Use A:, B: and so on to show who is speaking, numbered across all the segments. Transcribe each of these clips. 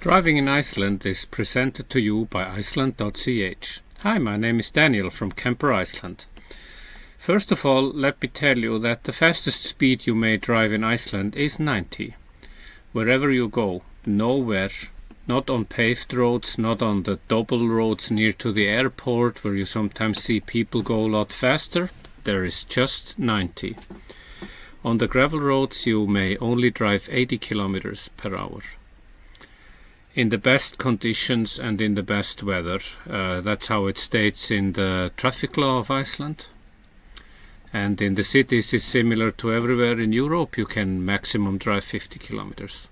A: Driving in Iceland is presented to you by Iceland.ch. Hi, my name is Daniel from Camper.is. First of all, let me tell you that the fastest speed you may drive in Iceland is 90. Wherever you go, nowhere, not on paved roads, not on the double roads near to the airport where you sometimes see people go a lot faster, there is just 90. On the gravel roads you may only drive 80 kilometers per hour. In the best conditions and in the best weather, that's how it states in the traffic law of Iceland. And in the cities it's similar to everywhere in Europe, you can maximum drive 50 kilometers.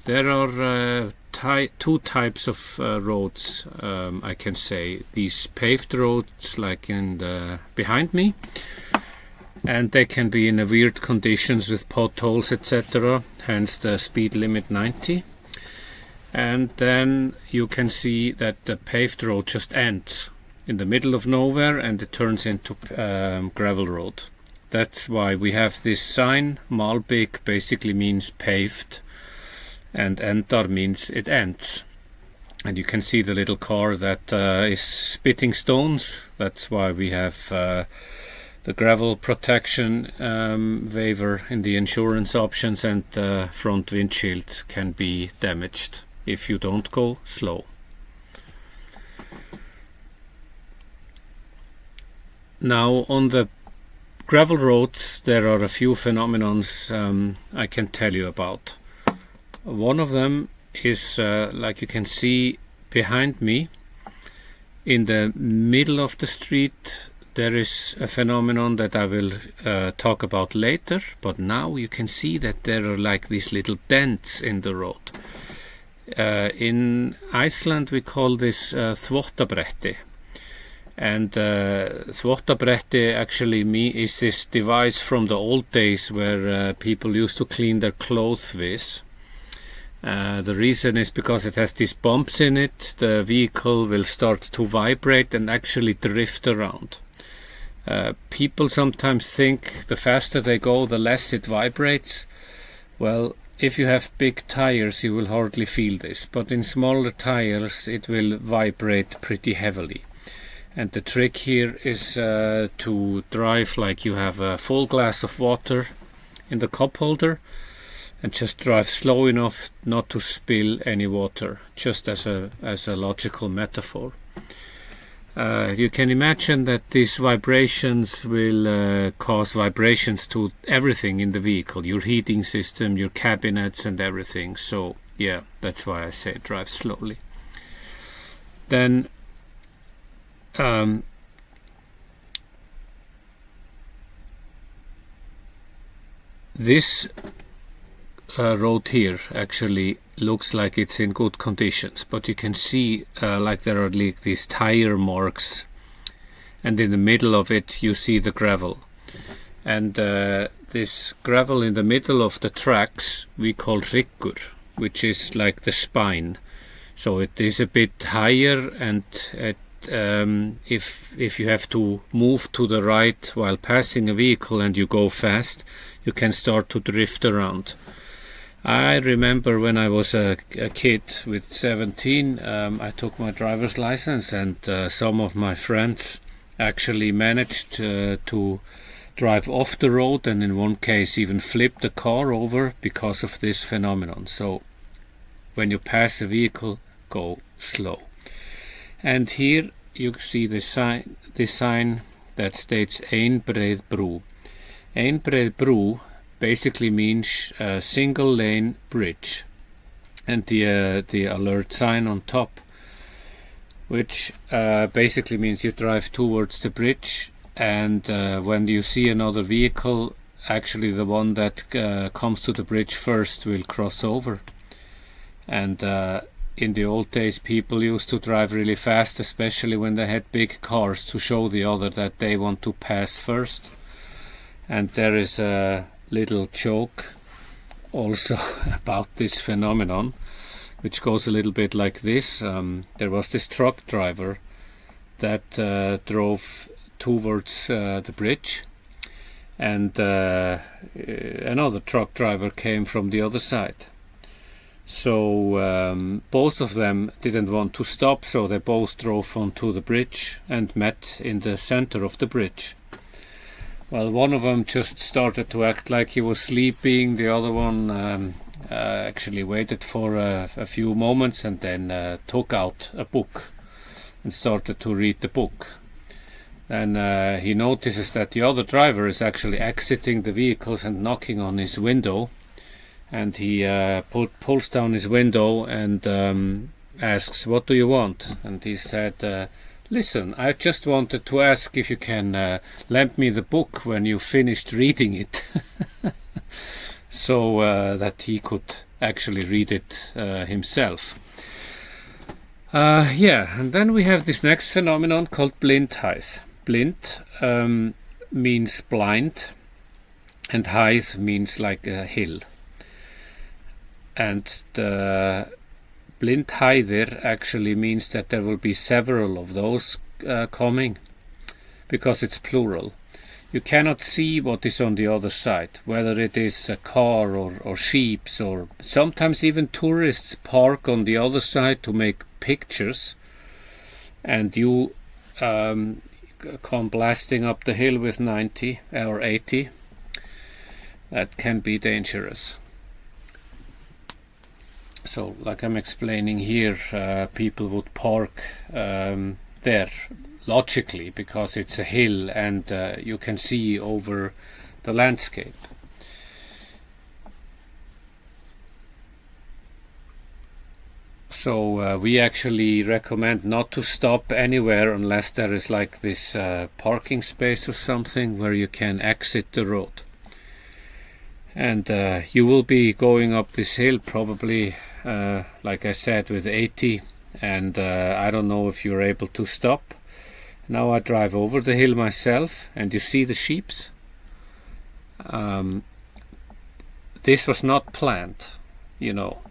A: There are two types of roads, I can say. These paved roads like behind me, and they can be in weird conditions with potholes, etc. Hence the speed limit 90. And then you can see that the paved road just ends in the middle of nowhere and it turns into gravel road. That's why we have this sign. Malbik basically means paved and endar means it ends. And you can see the little car that is spitting stones. That's why we have the gravel protection waiver in the insurance options, and the front windshield can be damaged if you don't go slow. Now on the gravel roads there are a few phenomenons I can tell you about. One of them is like you can see behind me, in the middle of the street there is a phenomenon that I will talk about later, but now you can see that there are like these little dents in the road. In Iceland we call this þvottabretti, and þvottabretti actually is this device from the old days where people used to clean their clothes with. The reason is because it has these bumps in it. The vehicle will start to vibrate and actually drift around. People sometimes think the faster they go the less it vibrates. Well, if you have big tires you will hardly feel this, but in smaller tires it will vibrate pretty heavily. And the trick here is to drive like you have a full glass of water in the cup holder and just drive slow enough not to spill any water, just as a logical metaphor. You can imagine that these vibrations will cause vibrations to everything in the vehicle, your heating system, your cabinets and everything. So yeah, that's why I say drive slowly. Then this road here actually looks like it's in good conditions, but you can see like there are like these tire marks, and in the middle of it you see the gravel, and this gravel in the middle of the tracks we call hryggur, which is like the spine. So it is a bit higher, and if you have to move to the right while passing a vehicle and you go fast, you can start to drift around. I remember when I was a kid with 17, I took my driver's license, and some of my friends actually managed to drive off the road, and in one case even flip the car over because of this phenomenon. So when you pass a vehicle, go slow. And here you see the sign that states Ein breið brú. Ein breið brú basically means a single lane bridge, and the alert sign on top, which basically means you drive towards the bridge, and when you see another vehicle, actually the one that comes to the bridge first will cross over. And in the old days people used to drive really fast, especially when they had big cars, to show the other that they want to pass first. And there is a little joke also about this phenomenon, which goes a little bit like this. There was this truck driver that drove towards the bridge, and another truck driver came from the other side. So both of them didn't want to stop, so they both drove onto the bridge and met in the center of the bridge. Well, one of them just started to act like he was sleeping. The other one actually waited for a few moments and then took out a book and started to read the book. And he notices that the other driver is actually exiting the vehicles and knocking on his window. And he pulls down his window and asks, "What do you want?" And he said, "Listen, I just wanted to ask if you can lend me the book when you finished reading it." So that he could actually read it himself. And then we have this next phenomenon called blindheit. Blind means blind, and heit means like a hill. And the blindheiðir actually means that there will be several of those coming, because it's plural. You cannot see what is on the other side, whether it is a car or sheep, or sometimes even tourists park on the other side to make pictures, and you come blasting up the hill with 90 or 80. That can be dangerous. So, like I'm explaining here, people would park there logically because it's a hill and you can see over the landscape. So we actually recommend not to stop anywhere unless there is like this parking space or something where you can exit the road. And you will be going up this hill probably, like I said, with 80, and I don't know if you're able to stop. Now I drive over the hill myself, and you see the sheeps. This was not planned, you know.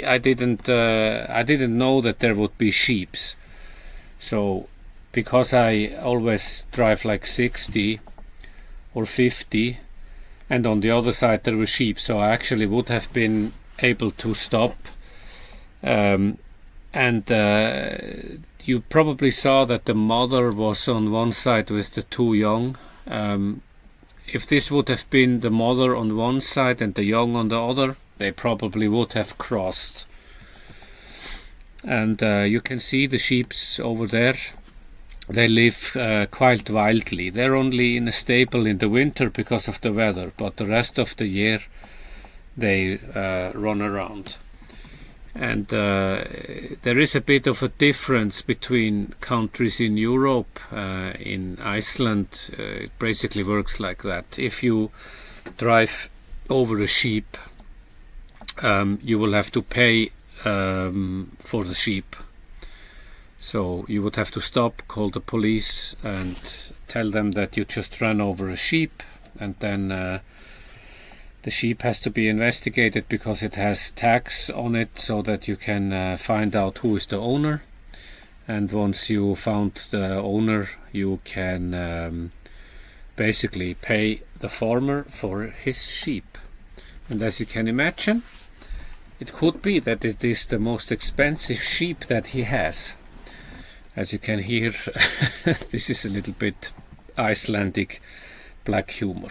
A: I didn't know that there would be sheeps. So because I always drive like 60 or 50, and on the other side there were sheep, so I actually would have been able to stop. And you probably saw that the mother was on one side with the two young. If this would have been the mother on one side and the young on the other, they probably would have crossed. And you can see the sheeps over there. They live quite wildly. They're only in a stable in the winter because of the weather, but the rest of the year they run around. And there is a bit of a difference between countries in Europe. In Iceland, it basically works like that. If you drive over a sheep, you will have to pay for the sheep. So you would have to stop, call the police, and tell them that you just ran over a sheep, and then the sheep has to be investigated because it has tags on it, so that you can find out who is the owner. And once you found the owner, you can basically pay the farmer for his sheep. And as you can imagine, it could be that it is the most expensive sheep that he has. As you can hear, this is a little bit Icelandic black humor.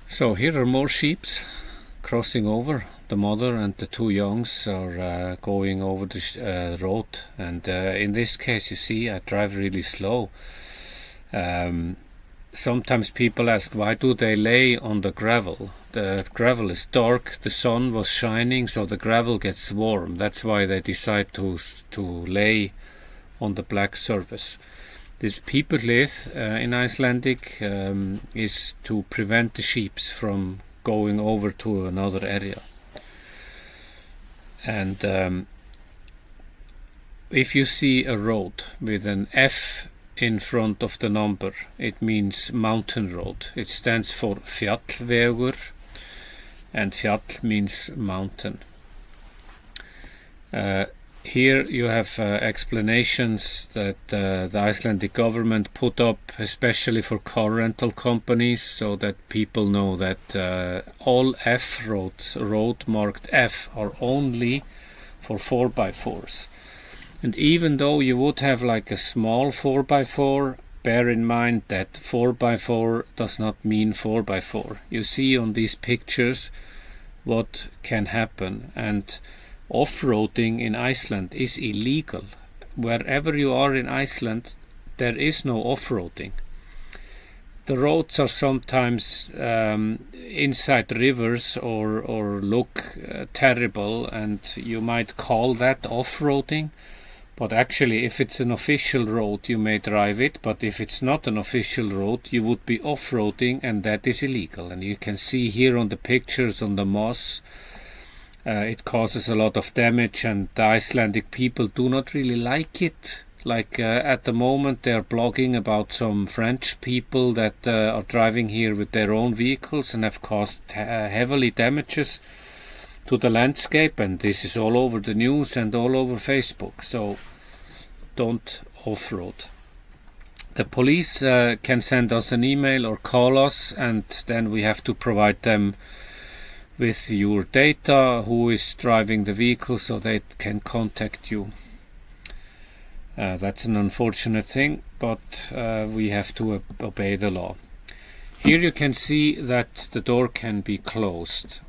A: So here are more sheep crossing over. The mother and the two youngs are going over the road, and in this case, you see, I drive really slow. Sometimes people ask, why do they lay on the gravel? The gravel is dark, the sun was shining, so the gravel gets warm. That's why they decide to lay on the black surface. This pípurhlið in Icelandic is to prevent the sheep from going over to another area. And if you see a road with an F in front of the number, it means mountain road. It stands for fjallvegur, and fjall means mountain. Here you have explanations that the Icelandic government put up especially for car rental companies, so that people know that all F roads, road marked F, are only for 4x4s. And even though you would have like a small 4x4, bear in mind that 4x4 does not mean 4x4. You see on these pictures what can happen, and off-roading in Iceland is illegal. Wherever you are in Iceland, there is no off-roading. The roads are sometimes inside rivers or look terrible, and you might call that off-roading. But actually, if it's an official road, you may drive it. But if it's not an official road, you would be off-roading, and that is illegal. And you can see here on the pictures on the moss, it causes a lot of damage, and the Icelandic people do not really like it. Like at the moment, they're blogging about some French people that are driving here with their own vehicles and have caused heavily damages to the landscape, and this is all over the news and all over Facebook. So don't off-road. The police can send us an email or call us, and then we have to provide them with your data, who is driving the vehicle, so they can contact you. That's an unfortunate thing, but we have to obey the law. Here you can see that the door can be closed.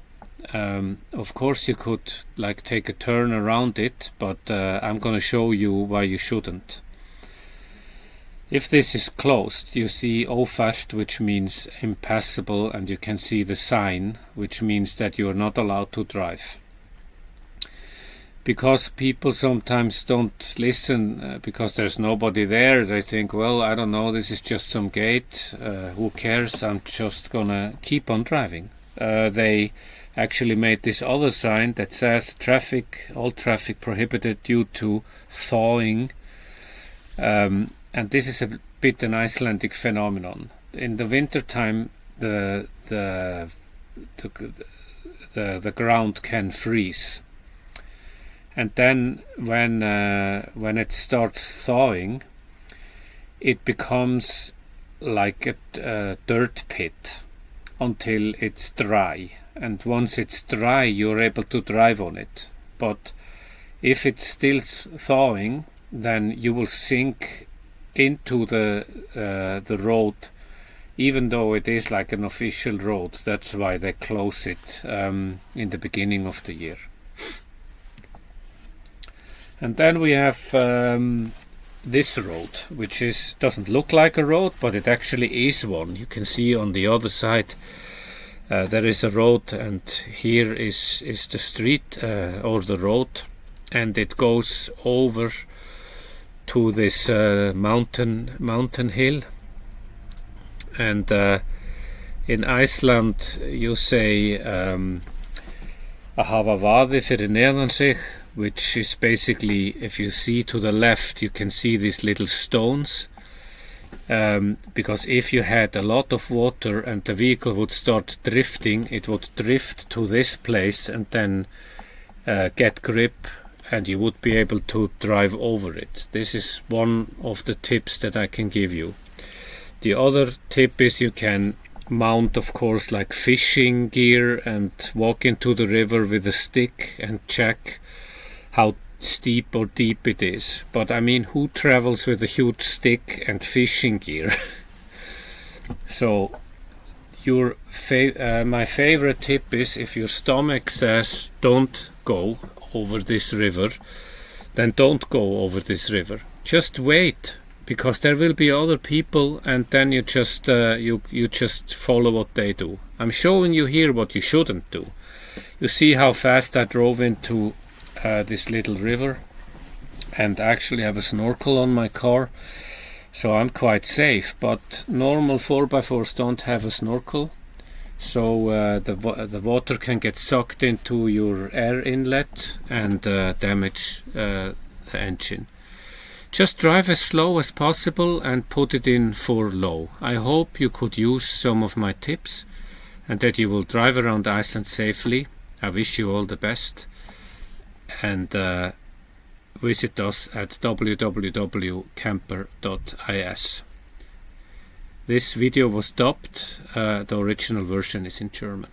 A: Of course you could like take a turn around it, but I'm gonna show you why you shouldn't. If this is closed, you see ófært, which means impassable, and you can see the sign, which means that you are not allowed to drive. Because people sometimes don't listen, because there's nobody there, they think, well, I don't know, this is just some gate, who cares, I'm just gonna keep on driving. They actually made this other sign that says all traffic prohibited due to thawing. And this is a bit an Icelandic phenomenon. In the winter time, the ground can freeze, and then when it starts thawing, it becomes like a dirt pit until it's dry. And once it's dry, you're able to drive on it. But if it's still thawing, then you will sink into the road, even though it is like an official road. That's why they close it in the beginning of the year. And then we have this road, which doesn't look like a road, but it actually is one. You can see on the other side there is a road, and here is the street or the road, and it goes over to this mountain hill. And in Iceland you say að hafa vaði fyrir neðan sig, which is basically, if you see to the left, you can see these little stones, because if you had a lot of water and the vehicle would start drifting, it would drift to this place and then get grip, and you would be able to drive over it. This is one of the tips that I can give you. The other tip is you can mount, of course, like fishing gear and walk into the river with a stick and check how steep or deep it is. But I mean, who travels with a huge stick and fishing gear? So my favorite tip is, if your stomach says don't go over this river, then don't go over this river. Just wait, because there will be other people, and then you just you just follow what they do. I'm showing you here what you shouldn't do. You see how fast I drove into this little river, and I actually have a snorkel on my car, so I'm quite safe. But normal 4x4s don't have a snorkel, so the water can get sucked into your air inlet and damage the engine. Just drive as slow as possible and put it in for low. I hope you could use some of my tips and that you will drive around Iceland safely. I wish you all the best, and visit us at www.camper.is. This video was dubbed, the original version is in German.